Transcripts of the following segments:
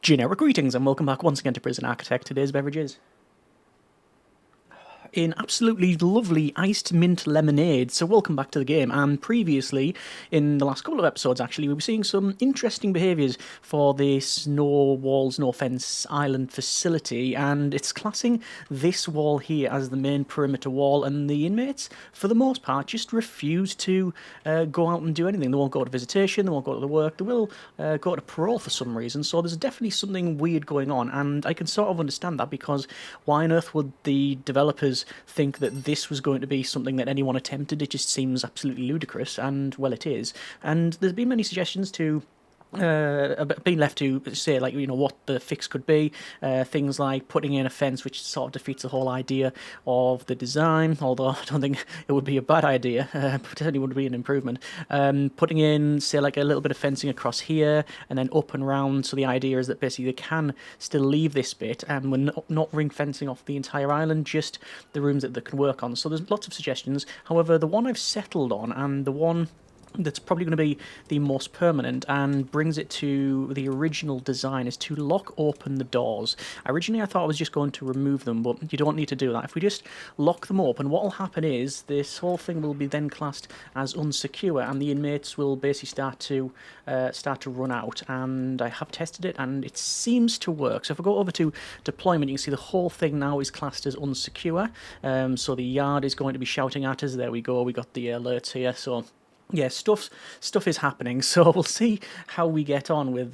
Generic greetings and welcome back once again to Prison Architect. Today's beverage is in absolutely lovely iced mint lemonade. So welcome back to the game. And previously, in the last couple of episodes actually, we were seeing some interesting behaviours for this no walls, no fence island facility, and it's classing this wall here as the main perimeter wall, and the inmates, for the most part, just refuse to go out and do anything. They won't go to visitation, they won't go to the work, they will go to parole for some reason. So there's definitely something weird going on, and I can sort of understand that, because why on earth would the developers think that this was going to be something that anyone attempted? It just seems absolutely ludicrous, and well, it is. And there's been many suggestions to being left to say, like, you know, what the fix could be. Things like putting in a fence, which sort of defeats the whole idea of the design, although I don't think it would be a bad idea. Potentially would be an improvement. Putting in, say, like a little bit of fencing across here and then up and round, so the idea is that basically they can still leave this bit, and we're not ring fencing off the entire island, just the rooms that they can work on. So there's lots of suggestions. However, the one I've settled on, and the one that's probably going to be the most permanent and brings it to the original design, is to lock open the doors. Originally I thought I was just going to remove them, but you don't need to do that. If we just lock them open, what will happen is this whole thing will be then classed as unsecure, and the inmates will basically start to run out. And I have tested it and it seems to work. So if I go over to deployment, you can see the whole thing now is classed as unsecure. So the yard is going to be shouting at us. There we go, we got the alerts here. So yeah, stuff is happening, so we'll see how we get on with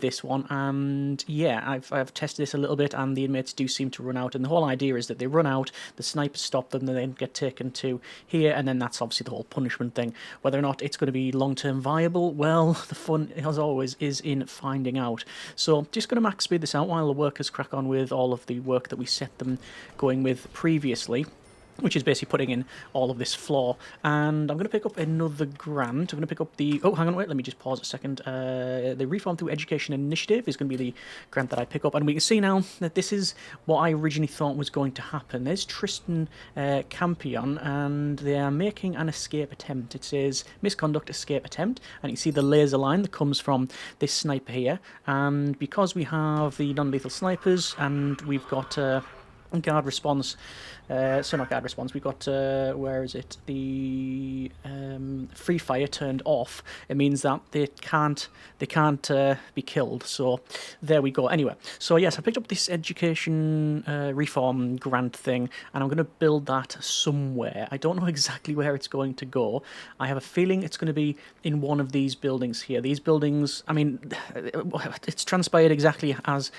this one. And yeah, I've tested this a little bit, and the inmates do seem to run out. And the whole idea is that they run out, the snipers stop them, they then get taken to here, and then that's obviously the whole punishment thing. Whether or not it's going to be long-term viable, well, the fun, as always, is in finding out. So just going to max speed this out while the workers crack on with all of the work that we set them going with previously, which is basically putting in all of this floor. And I'm going to pick up another grant. I'm going to pick up the... Oh, hang on, wait, let me just pause a second. The Reform Through Education Initiative is going to be the grant that I pick up. And we can see now that this is what I originally thought was going to happen. There's Tristan Campion, and they are making an escape attempt. It says, misconduct escape attempt. And you can see the laser line that comes from this sniper here. And because we have the non-lethal snipers, and we've got... guard response, so not guard response, we've got, where is it, the free fire turned off. It means that they can't be killed, so there we go. Anyway, so yes, I picked up this education reform grant thing, and I'm going to build that somewhere. I don't know exactly where it's going to go. I have a feeling it's going to be in one of these buildings here. These buildings, I mean, it's transpired exactly as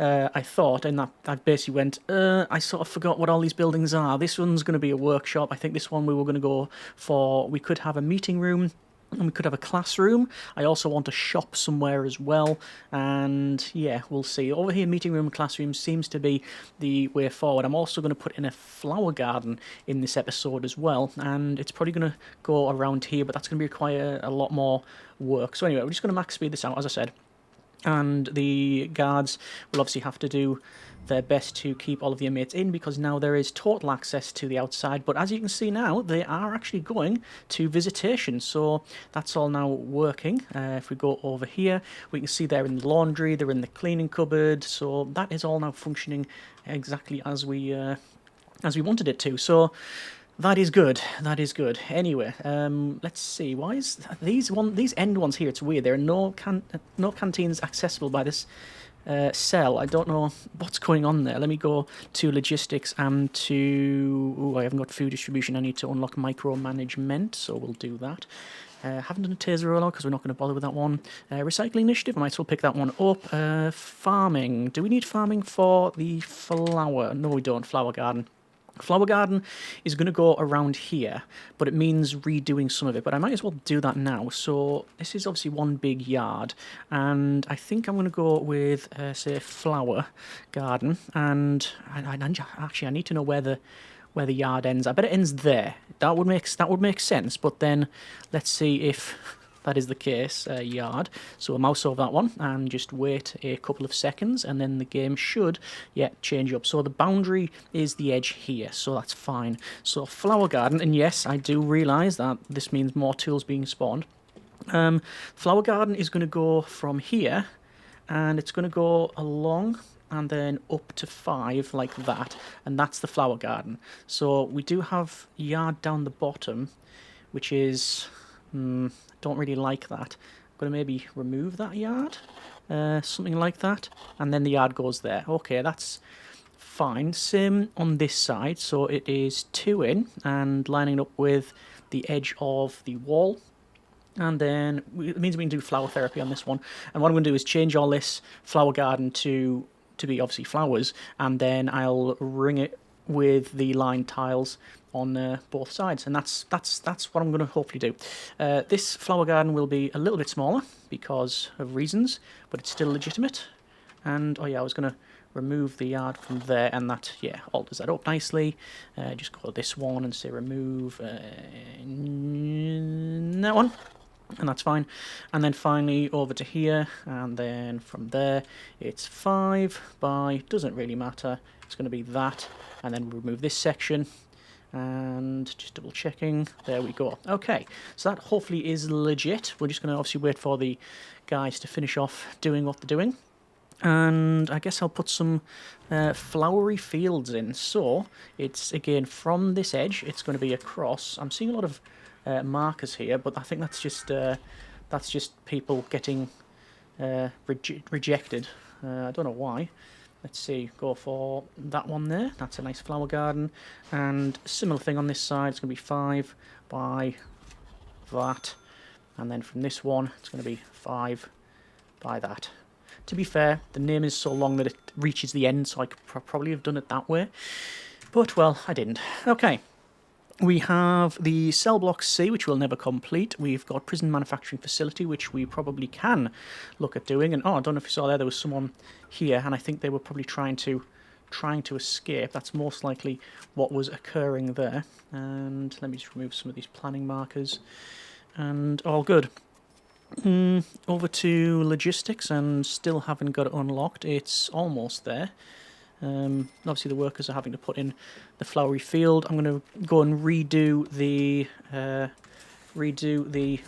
I thought, and that I basically went, I sort of forgot what all these buildings are. This one's going to be a workshop. I think this one we were going to go for, we could have a meeting room, and we could have a classroom. I also want a shop somewhere as well, and yeah, we'll see. Over here, meeting room and classroom seems to be the way forward. I'm also going to put in a flower garden in this episode as well, and it's probably going to go around here, but that's going to require a lot more work. So anyway, we're just going to max speed this out, as I said. And the guards will obviously have to do their best to keep all of the inmates in, because now there is total access to the outside. But as you can see now, they are actually going to visitation, so that's all now working. If we go over here, we can see they're in the laundry, they're in the cleaning cupboard, so that is all now functioning exactly as we wanted it to. So that is good. That is good. Anyway, let's see. Why is these end ones here? It's weird. There are no canteens accessible by this cell. I don't know what's going on there. Let me go to logistics and to... Oh, I haven't got food distribution. I need to unlock micromanagement, so we'll do that. Haven't done a taser rollout because we're not going to bother with that one. Recycling initiative, I might as well pick that one up. Farming. Do we need farming for the flower? No, we don't. Flower garden. Flower garden is going to go around here, but it means redoing some of it, but I might as well do that now. So this is obviously one big yard, and I think I'm going to go with, say, flower garden, and actually I need to know where the yard ends. I bet it ends there. That would make sense, but then let's see if that is the case. Yard. So a mouse over that one and just wait a couple of seconds, and then the game should, yeah, change up. So the boundary is the edge here, so that's fine. So flower garden, and yes, I do realise that this means more tools being spawned. Flower garden is going to go from here and it's going to go along and then up to 5 like that, and that's the flower garden. So we do have yard down the bottom, which is don't really like that. I'm going to maybe remove that yard, something like that, and then the yard goes there. Okay, that's fine. Same on this side, so it is 2 in and lining up with the edge of the wall. And then it means we can do flower therapy on this one. And what I'm going to do is change all this flower garden to be obviously flowers, and then I'll ring it with the lined tiles on both sides. And that's what I'm going to hopefully do. This flower garden will be a little bit smaller because of reasons, but it's still legitimate. And oh yeah, I was going to remove the yard from there, and that, yeah, alters that up nicely. Just go to this one and say remove that one, and that's fine. And then finally over to here, and then from there it's 5 by, doesn't really matter, it's going to be that, and then we'll remove this section, and just double checking, there we go. Okay, so that hopefully is legit. We're just going to obviously wait for the guys to finish off doing what they're doing. And I guess I'll put some flowery fields in. So it's, again, from this edge, it's going to be across. I'm seeing a lot of markers here, but I think that's just people getting rejected. I don't know why. Let's see, go for that one there. That's a nice flower garden. And similar thing on this side, it's going to be 5 by that. And then from this one, it's going to be 5 by that. To be fair, the name is so long that it reaches the end, so I could probably have done it that way. But, well, I didn't. Okay. We have the cell block C, which we'll never complete. We've got prison manufacturing facility, which we probably can look at doing. And, oh, I don't know if you saw there was someone here, and I think they were probably trying to escape. That's most likely what was occurring there. And let me just remove some of these planning markers. And all good. Over to logistics, and still haven't got it unlocked. It's almost there. Obviously the workers are having to put in the flowery field. I'm going to go and redo the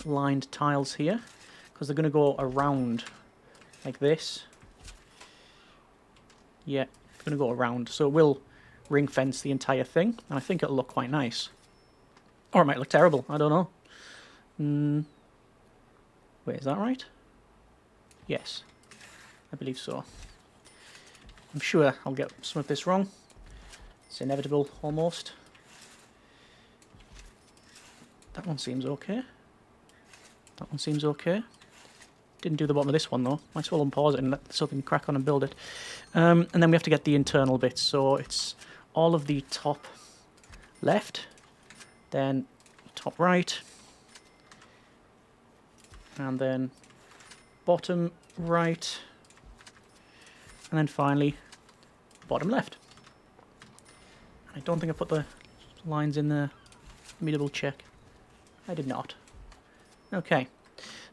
lined tiles here, because they're going to go around like this. Yeah, it's going to go around, so it will ring fence the entire thing, and I think it'll look quite nice. Or it might look terrible, I don't know. Wait, is that right? Yes, I believe so. I'm sure I'll get some of this wrong. It's inevitable, almost. That one seems okay. That one seems okay. Didn't do the bottom of this one, though. Might as well unpause it and let something crack on and build it. And then we have to get the internal bits. So it's all of the top left, then top right, and then bottom right, and then finally bottom left. I don't think I put the lines in there. Let me double check. I did not. Okay,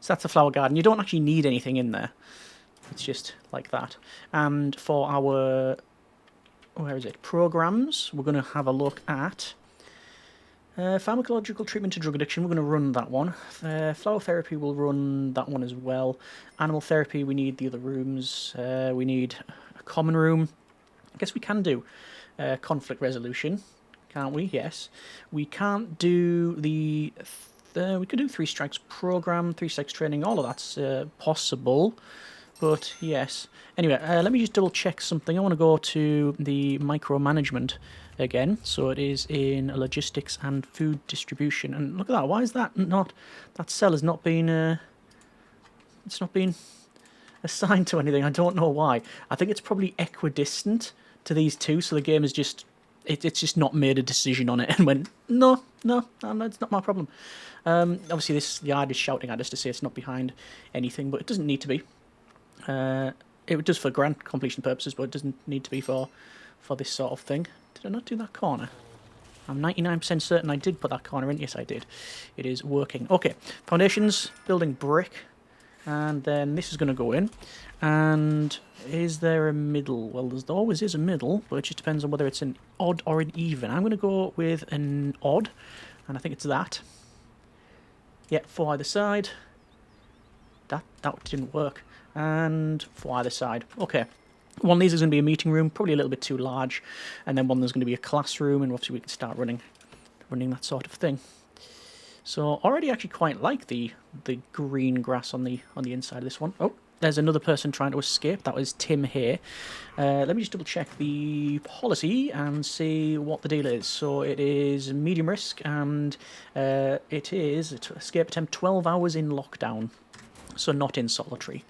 so that's the flower garden. You don't actually need anything in there. It's just like that. And for our, where is it, programs, we're going to have a look at pharmacological treatment to drug addiction. We're going to run that one. Flower therapy will run that one as well. Animal therapy, we need the other rooms. We need a common room. I guess we can do conflict resolution, can't we? Yes. We can't do the... we could do 3 strikes program, 3 strikes training. All of that's possible. But yes. Anyway, let me just double check something. I want to go to the micromanagement again. So it is in logistics and food distribution. And look at that. Why is that not... That cell has not been... it's not been assigned to anything. I don't know why. I think it's probably equidistant to these two. So the game is just... It's just not made a decision on it and went, no, it's not my problem. Obviously this yard is shouting at us to say it's not behind anything, but it doesn't need to be. It does for grant completion purposes, but it doesn't need to be for this sort of thing. Did I not do that corner? I'm 99% certain I did put that corner in. Yes, I did. It is working. Okay, foundations, building brick, and then this is going to go in. And is there a middle? Well, there always is a middle, but it just depends on whether it's an odd or an even. I'm going to go with an odd, and I think it's that. Yeah, 4 either side. That didn't work. and for either side. Okay. One of these is going to be a meeting room, probably a little bit too large, and then one there's going to be a classroom, and obviously we can start running that sort of thing. So already actually quite like the green grass on the inside of this one. Oh, there's another person trying to escape. That was Tim here. Let me just double check the policy and see what the deal is. So it is medium risk, and it is escape attempt 12 hours in lockdown, so not in solitary.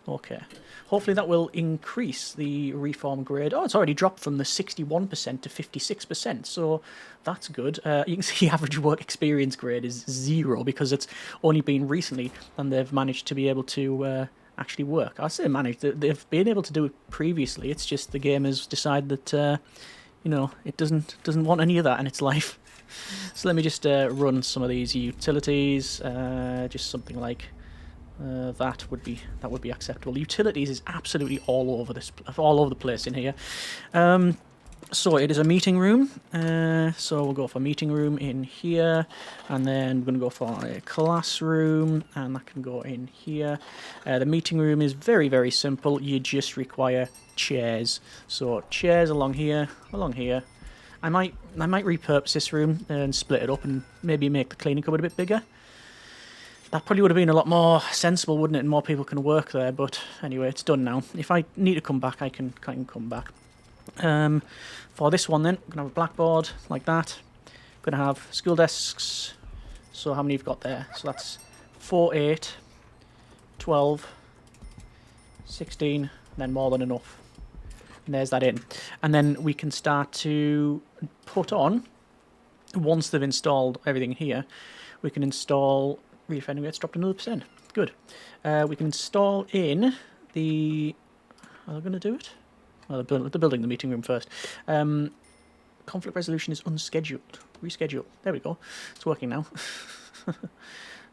Okay. Hopefully that will increase the reform grade. Oh, it's already dropped from the 61% to 56%, so that's good. You can see average work experience grade is 0 because it's only been recently and they've managed to be able to actually work. I say managed. They've been able to do it previously. It's just the game has decided that, you know, it doesn't want any of that in its life. So let me just run some of these utilities, just something like... that would be acceptable. Utilities is absolutely all over the place in here. So it is a meeting room. So we'll go for meeting room in here, and then we're going to go for a classroom, and that can go in here. The meeting room is very, very simple. You just require chairs. So chairs along here. I might repurpose this room and split it up and maybe make the cleaning cupboard a bit bigger. That probably would have been a lot more sensible, wouldn't it? And more people can work there. But anyway, it's done now. If I need to come back, I can come back. For this one, then, we're going to have a blackboard like that. We're going to have school desks. So how many you've got there? So that's 4, 8, 12, 16, and then more than enough. And there's that in. And then we can start to put on, once they've installed everything here, we can install... Reoffending rate's dropped another %. Good. We can install in the... Are they going to do it? Well, they're building the meeting room first. Conflict resolution is unscheduled. Reschedule. There we go. It's working now.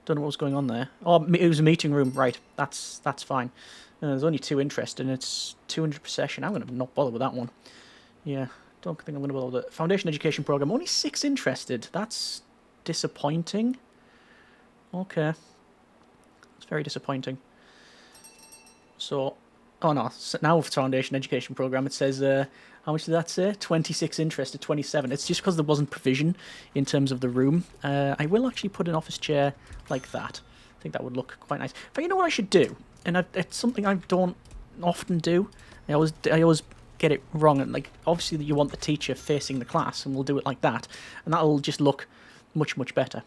Don't know what was going on there. Oh, it was a meeting room. Right. That's fine. There's only 2 interested, and it's 200 per session. I'm going to not bother with that one. Yeah. Don't think I'm going to bother with it. Foundation education program. Only 6 interested. That's disappointing. Okay. It's very disappointing. So, oh no, now for Foundation Education Programme it says, how much did that say? 26 interested, 27. It's just because there wasn't provision in terms of the room. I will actually put an office chair like that. I think that would look quite nice. But you know what I should do? And it's something I don't often do. I always get it wrong. And like, obviously you want the teacher facing the class, and we'll do it like that. And that'll just look much, much better.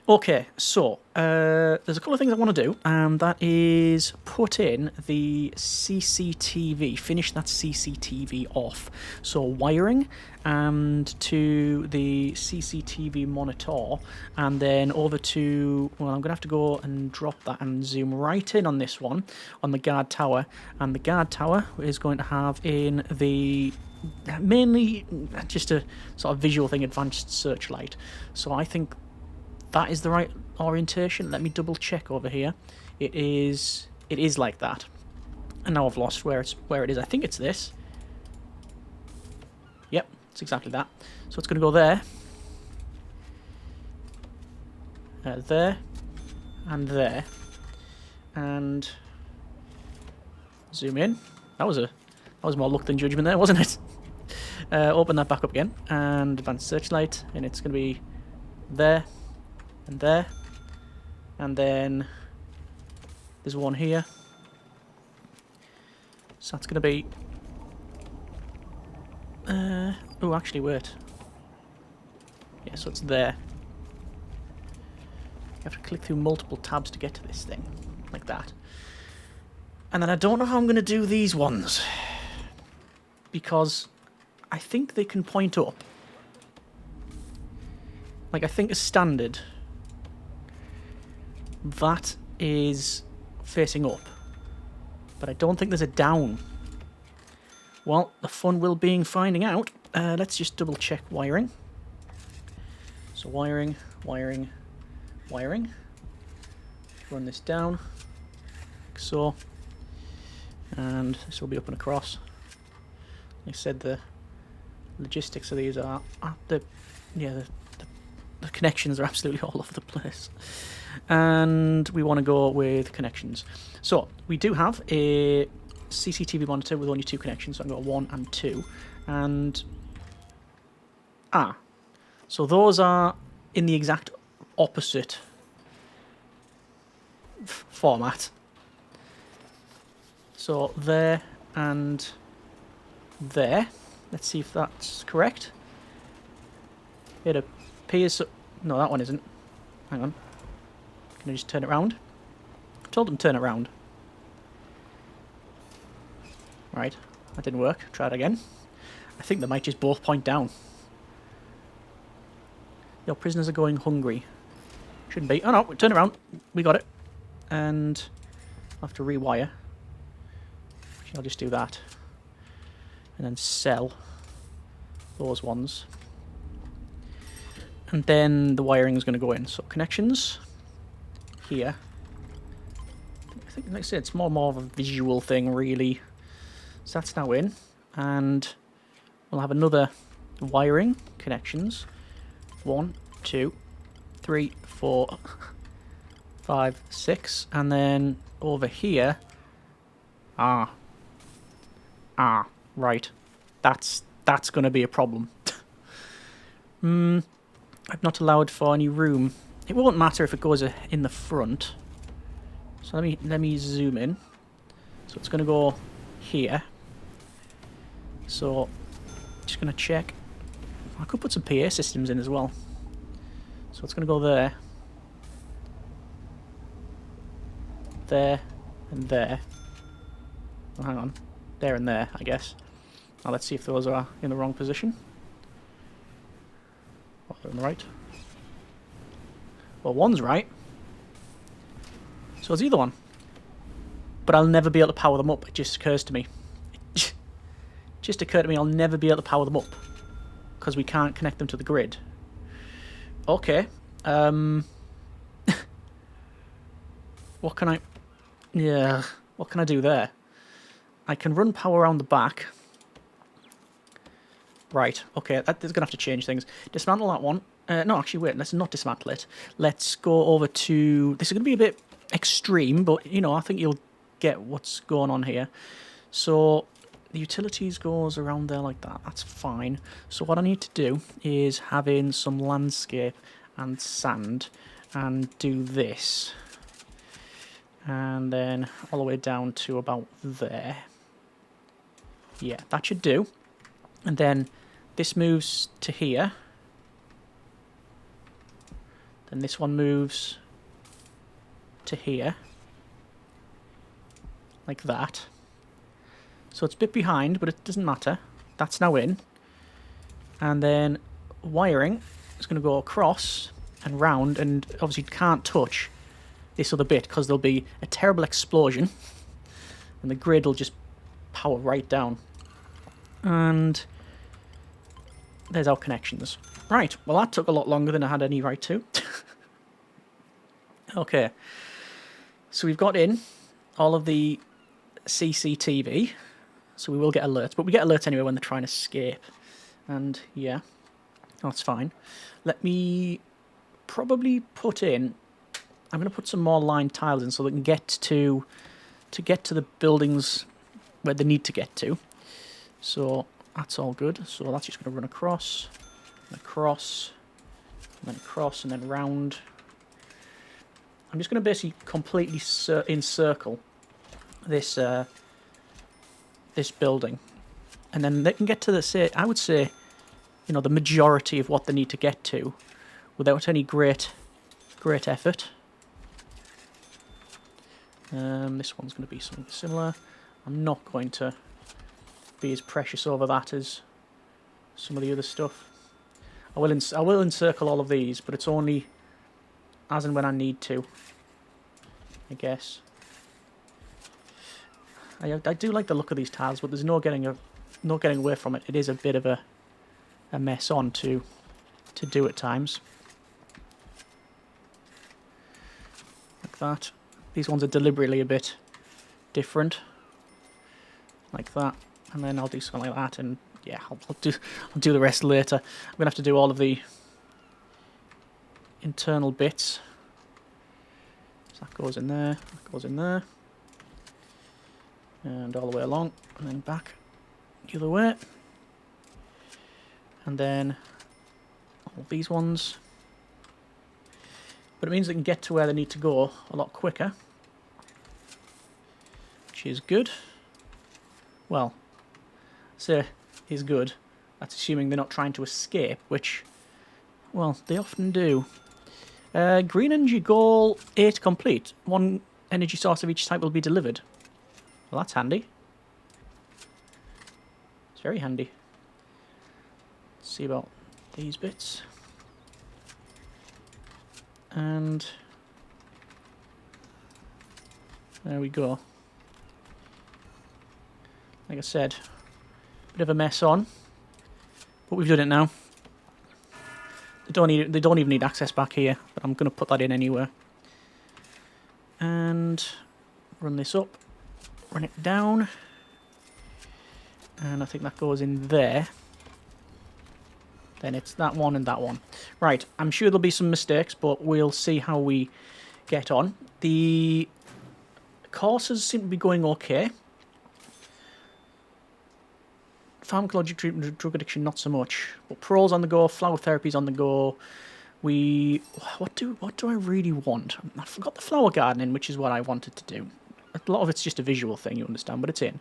Okay, so there's a couple of things I want to do, and that is put in the CCTV, finish that CCTV off. So wiring and to the CCTV monitor, and then over to, well, I'm going to have to go and drop that and zoom right in on this one, on the guard tower, and the guard tower is going to have in the mainly just a sort of visual thing, advanced searchlight. So I think that is the right orientation. Let me double check over here. It is like that. And now I've lost where it is. I think it's this. Yep, it's exactly that. So it's going to go there. There. And there. And zoom in. That was more luck than judgment there, wasn't it? Open that back up again. And advanced searchlight. And it's going to be there. And there, and then there's one here, so that's going to be, oh actually wait, yeah, so it's there. You have to click through multiple tabs to get to this thing, like that. And then I don't know how I'm going to do these ones, because I think they can point up. Like, I think as standard, that is facing up, but I don't think there's a down. Well, the fun will be in finding out. Let's just double check wiring. So wiring. Run this down, like so, and this will be up and across. Like I said, the logistics of these are the connections are absolutely all over the place. And we want to go with connections. So we do have a CCTV monitor with only 2 connections, so I've got 1 and 2. And so those are in the exact opposite format. So there and there. Let's see if that's correct. It appears... No, that one isn't. Hang on. Can I just turn it around? I told them to turn it around. Right. That didn't work. Try it again. I think they might just both point down. Your prisoners are going hungry. Shouldn't be. Oh no, turn it around. We got it. And I'll have to rewire. I'll just do that. And then sell those ones. And then the wiring is going to go in. So connections here. I think, like I said, it's more of a visual thing, really. So that's now in. And we'll have another wiring connections. 1, 2, 3, 4, 5, 6. And then over here. Right. That's going to be a problem. I'm not allowed for any room. It won't matter if it goes in the front. So let me zoom in. So it's going to go here. So just going to check. I could put some PA systems in as well. So it's going to go there. There and there. Oh, hang on. There and there, I guess. Now let's see if those are in the wrong position. Or they're in the right. Well, one's right. So is the other one. But I'll never be able to power them up. It just occurs to me. It just occurred to me I'll never be able to power them up. Because we can't connect them to the grid. Okay. What can I... Yeah. What can I do there? I can run power around the back. Right, okay, that's going to have to change things. Dismantle that one. No, actually, wait, let's not dismantle it. Let's go over to... This is going to be a bit extreme, but, you know, I think you'll get what's going on here. So, the utilities goes around there like that. That's fine. So what I need to do is have in some landscape and sand and do this. And then all the way down to about there. Yeah, that should do. And then this moves to here. Then this one moves to here. Like that. So it's a bit behind, but it doesn't matter. That's now in. And then wiring is going to go across and round, and obviously can't touch this other bit because there'll be a terrible explosion and the grid will just power right down. And there's our connections. Right, well that took a lot longer than I had any right to. Okay, so we've got in all of the CCTV, so we will get alerts, but we get alerts anyway when they're trying to escape. And yeah, that's fine. Let me probably put in... I'm going to put some more line tiles in so they can get to the buildings where they need to get to. So that's all good. So that's just going to run across, and across, and then across, and then round. I'm just going to basically completely encircle this this building, and then they can get to the I would say, you know, the majority of what they need to get to, without any great effort. This one's going to be something similar. I'm not going to be as precious over that as some of the other stuff. I will encircle all of these, but it's only as and when I need to, I guess. I do like the look of these tiles, but there's no getting away from it. It is a bit of a mess on to do at times. Like that. These ones are deliberately a bit different, like that, and then I'll do something like that, and yeah, I'll do the rest later. I'm gonna have to do all of the internal bits That goes in there, that goes in there. And all the way along, and then back the other way. And then all these ones. But it means they can get to where they need to go a lot quicker. Which is good. Well, say is good. That's assuming they're not trying to escape, which, well, they often do. Green energy goal 8 complete. 1 energy source of each type will be delivered. Well, that's handy. It's very handy. Let's see about these bits. And there we go. Like I said, bit of a mess on, but we've done it now. They don't even need access back here, but I'm going to put that in anyway. And run this up, run it down, and I think that goes in there. Then it's that one and that one. Right, I'm sure there'll be some mistakes, but we'll see how we get on. The courses seem to be going okay. Pharmacologic treatment, drug addiction, not so much. But parole's on the go, flower therapy's on the go. What do I really want? I forgot the flower gardening, which is what I wanted to do. A lot of it's just a visual thing, you understand, but it's in.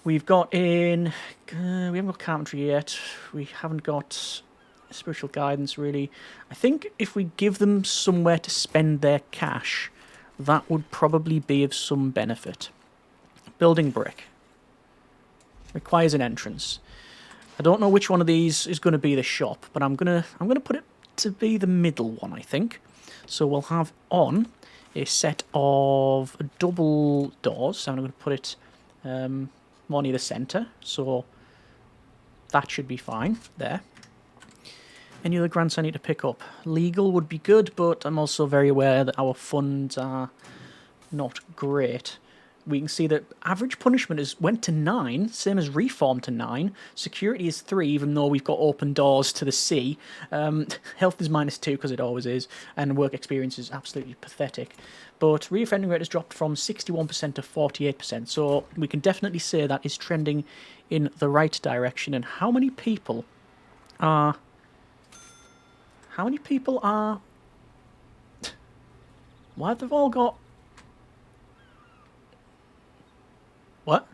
We've got in... we haven't got carpentry yet. We haven't got spiritual guidance, really. I think if we give them somewhere to spend their cash, that would probably be of some benefit. Building brick. Requires an entrance. I don't know which one of these is going to be the shop, but I'm gonna put it to be the middle one, I think. So we'll have on a set of double doors. So I'm going to put it more near the centre, so that should be fine there. Any other grants I need to pick up? Legal would be good, but I'm also very aware that our funds are not great. We can see that average punishment went to 9, same as reform to 9. Security is 3, even though we've got open doors to the sea. Health is -2, because it always is, and work experience is absolutely pathetic. But reoffending rate has dropped from 61% to 48%, so we can definitely say that is trending in the right direction. And how many people are... Why have they all got... What?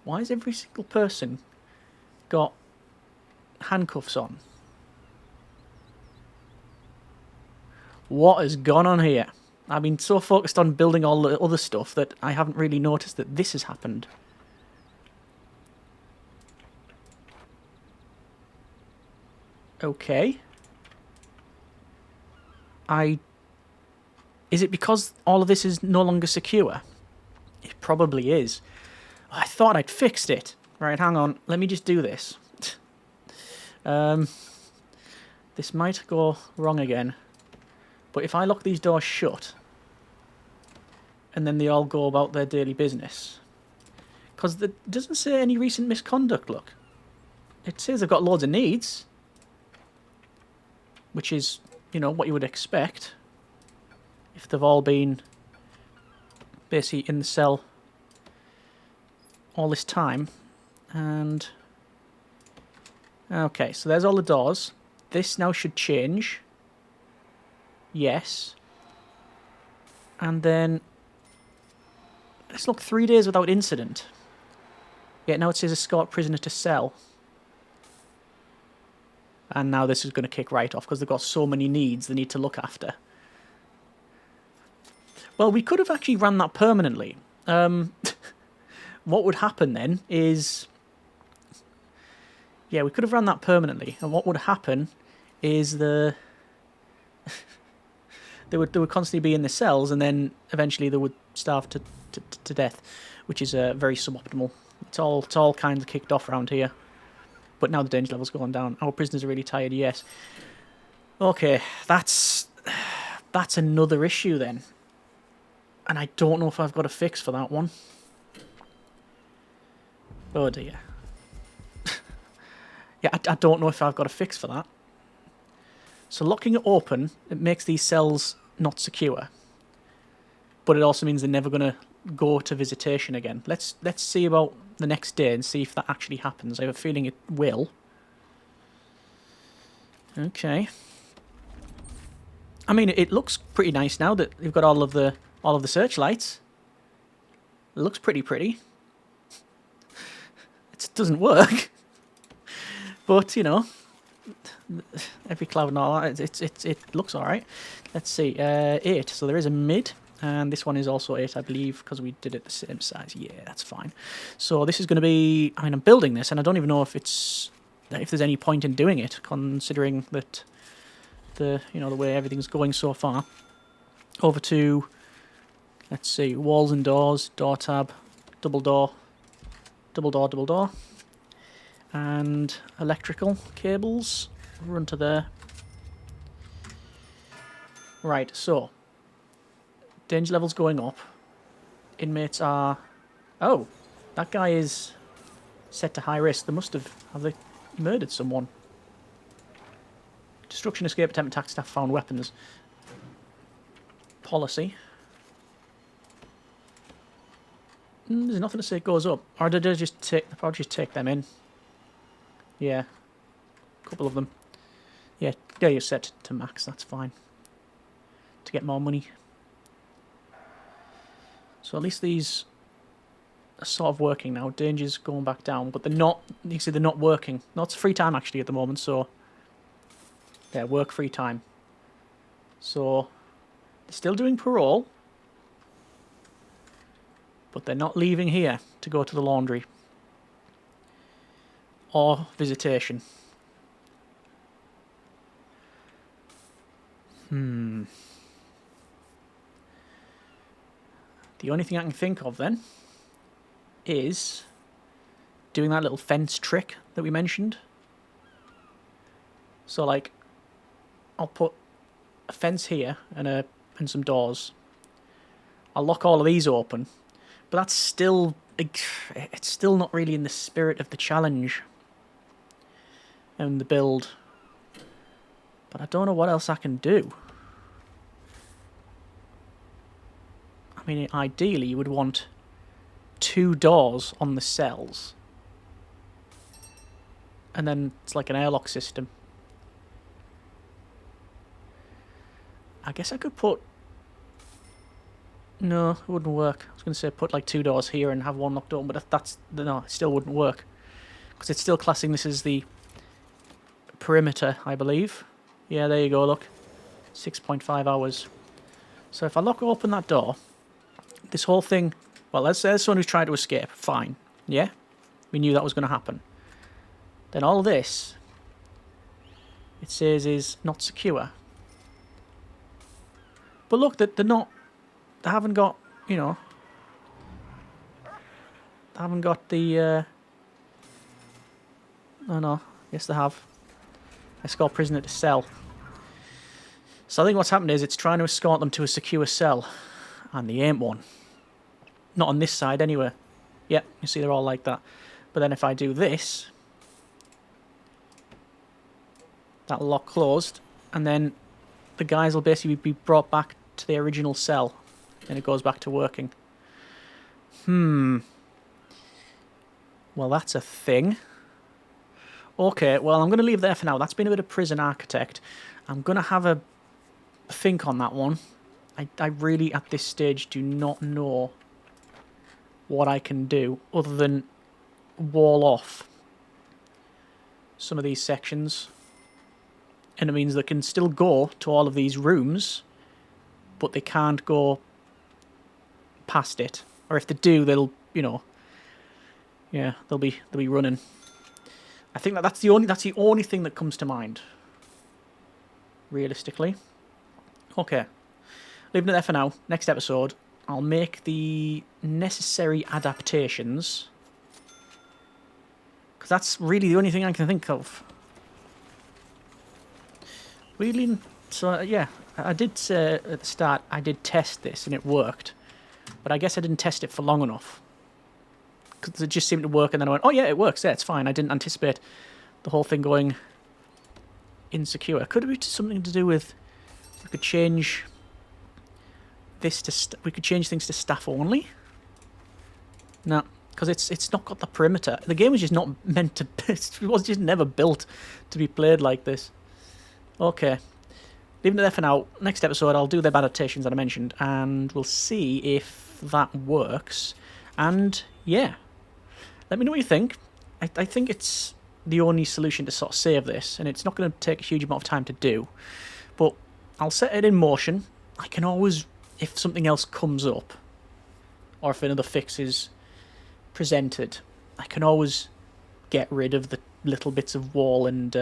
Why has every single person got handcuffs on? What has gone on here? I've been so focused on building all the other stuff that I haven't really noticed that this has happened. Okay. Is it because all of this is no longer secure? It probably is. I thought I'd fixed it. Right, hang on. Let me just do this. This might go wrong again. But if I lock these doors shut, and then they all go about their daily business, because it doesn't say any recent misconduct, look. It says they've got loads of needs, which is, you know, what you would expect if they've all been basically in the cell all this time. And okay, so there's all the doors. This now should change. Yes. And then let's look, 3 days without incident. Yeah, now it says escort prisoner to cell. And now this is going to kick right off because they've got so many needs they need to look after. Well, we could have actually run that permanently. What would happen then is... Yeah, we could have run that permanently. And what would happen is they would constantly be in the cells, and then eventually they would starve to death, which is very suboptimal. It's all kind of kicked off around here. But now the danger level's gone down. Our prisoners are really tired, yes. Okay, that's another issue then. And I don't know if I've got a fix for that one. Oh dear. Yeah, I don't know if I've got a fix for that. So locking it open, it makes these cells not secure. but it also means they're never going to go to visitation again. Let's see about the next day and see if that actually happens. I have a feeling it will. Okay. I mean, it looks pretty nice now that you've got all of the searchlights. It looks pretty. It doesn't work, but you know, every cloud and all that, it looks all right. Let's see, 8. So there is a mid, and this one is also 8, I believe, because we did it the same size. Yeah, that's fine. So this is going to be. I mean, I'm building this, and I don't even know if there's any point in doing it, considering that the way everything's going so far. Over to, let's see, walls and doors, door tab, double door, and electrical cables run to there. Right, so danger levels going up. Inmates are, oh, that guy is set to high risk. They must have they murdered someone? Destruction, escape, attempt, attack, staff found weapons. Policy. There's nothing to say it goes up. Or did they just take them in? Yeah. A couple of them. Yeah, you're set to max, that's fine. To get more money. So at least these are sort of working now. Danger's going back down, but they're not, you can see they're not working. No, it's free time actually at the moment, so yeah, work free time. So they're still doing parole, but they're not leaving here to go to the laundry or visitation. The only thing I can think of then is doing that little fence trick that we mentioned. So like, I'll put a fence here and some doors. I'll lock all of these open, but it's still not really in the spirit of the challenge and the build. But I don't know what else I can do. I mean, ideally you would want 2 doors on the cells. And then it's like an airlock system. I guess I could put... No, it wouldn't work. I was going to say put like 2 doors here and have one locked open, but no, it still wouldn't work. Because it's still classing this as the perimeter, I believe. Yeah, there you go, look. 6.5 hours. So if I lock open that door, this whole thing... Well, let's say there's someone who's trying to escape. Fine. Yeah? We knew that was going to happen. Then all this, it says, is not secure. But look, they're not... They haven't got, you know... They haven't got the... Oh no, yes they have. Escort prisoner to cell. So I think what's happened is it's trying to escort them to a secure cell. And they ain't one. Not on this side anyway. Yep, you see they're all like that. But then if I do this... That'll lock closed. And then the guys will basically be brought back to the original cell. And it goes back to working. Well, that's a thing. Okay, well, I'm going to leave there for now. That's been a bit of prison architect. I'm going to have a think on that one. I really, at this stage, do not know what I can do other than wall off some of these sections. And it means they can still go to all of these rooms, but they can't go past it. Or if they do, they'll, you know, yeah, they'll be running. I think that's the only thing that comes to mind, realistically. Okay, leaving it there for now. Next episode, I'll make the necessary adaptations, because that's really the only thing I can think of. Really, so yeah, I did say at the start I did test this and it worked, but I guess I didn't test it for long enough. Because it just seemed to work, and then I went, oh yeah, it works, yeah, it's fine. I didn't anticipate the whole thing going insecure. Could it be something to do with, we could change this to... we could change things to staff only. No, because it's not got the perimeter. The game was just not meant to... it was just never built to be played like this. Okay. Leaving it there for now. Next episode, I'll do the adaptations that I mentioned, and we'll see if that works. And, yeah. Let me know what you think. I think it's the only solution to sort of save this, and it's not going to take a huge amount of time to do. But I'll set it in motion. I can always, if something else comes up, or if another fix is presented, I can always get rid of the little bits of wall and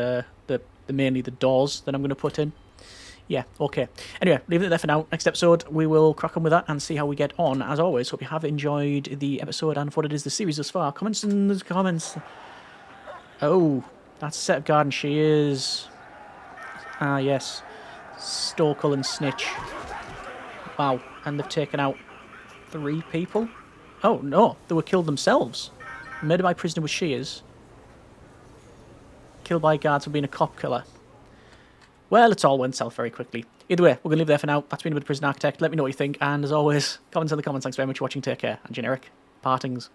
mainly the doors that I'm going to put in. Yeah, okay. Anyway, leaving it there for now. Next episode, we will crack on with that and see how we get on. As always, hope you have enjoyed the episode and what it is the series thus far. Comments in the comments. Oh, that's a set of garden shears. Ah, yes. Stokel and Snitch. Wow, and they've taken out 3 people? Oh, no, they were killed themselves. Murdered by prisoner with shears. Killed by guards for being a cop killer. Well, it's all went south very quickly. Either way, we're going to leave it there for now. That's been with the Prison Architect. Let me know what you think. And as always, comments in the comments. Thanks very much for watching. Take care. And generic partings.